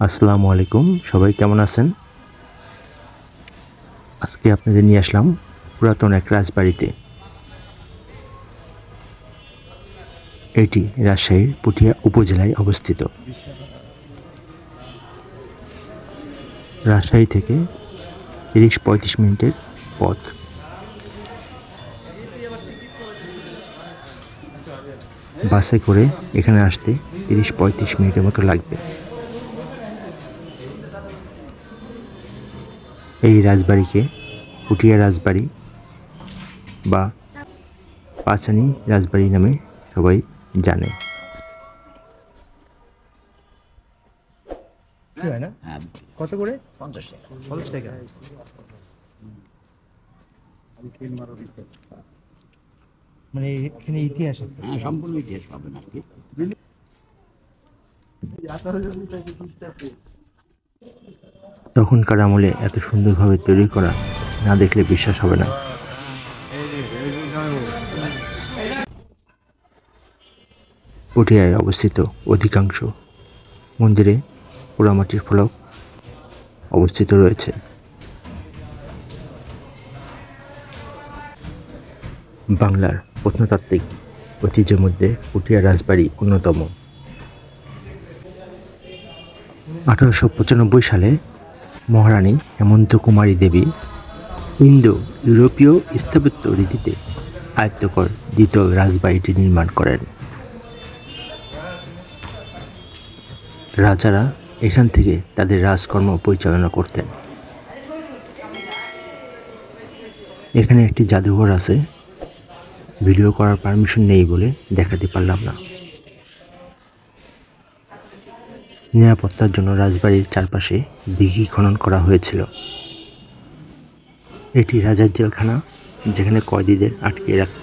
আসসালামু আলাইকুম, সবাই কেমন আছেন? আজকে আপনাদের নিয়ে আসলাম পুরাতন এক রাজবাড়িতে। এটি রাজশাহীর পুঠিয়া উপজেলায় অবস্থিত। রাজশাহী থেকে ৩০-৩৫ মিনিটের পথ। বাসে করে এখানে আসতে ৩০-৩৫ মিনিটের মতো লাগবে। এই রাজবাড়িকে পুঠিয়া রাজবাড়ি বা পাঁচানী রাজবাড়ি নামে সবাই জানে। কত করে? 50 টাকা। 50 টাকা। মানে এখানে ইতিহাস আছে। হ্যাঁ, সম্পূর্ণ ইতিহাস পাবেন আর কি। তখনকার আমলে এত সুন্দরভাবে তৈরি করা না দেখলে বিশ্বাস হবে না। পুঠিয়ায় অবস্থিত অধিকাংশ মন্দিরে পোড়ামাটির ফলক অবস্থিত রয়েছে। বাংলার প্রত্নতাত্ত্বিক ঐতিহ্যের মধ্যে পুঠিয়া রাজবাড়ি অন্যতম। 1895 সালে মহারানী হেমন্ত কুমারী দেবী ইন্দো ইউরোপীয় স্থাপত্য রীতিতে আয়ত্তকর দ্বিতল রাজবাড়িটি নির্মাণ করেন। রাজারা এখান থেকে তাদের রাজকর্ম পরিচালনা করতেন। এখানে একটি জাদুঘর আছে, ভিডিও করার পারমিশন নেই বলে দেখাতে পারলাম না। নিরাপত্তার জন্য রাজবাড়ির চারপাশে দিঘি খনন করা হয়েছিল। এটি রাজার জেলখানা, যেখানে কয়েদিদের আটকে রাখত।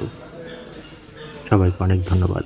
সবাইকে অনেক ধন্যবাদ।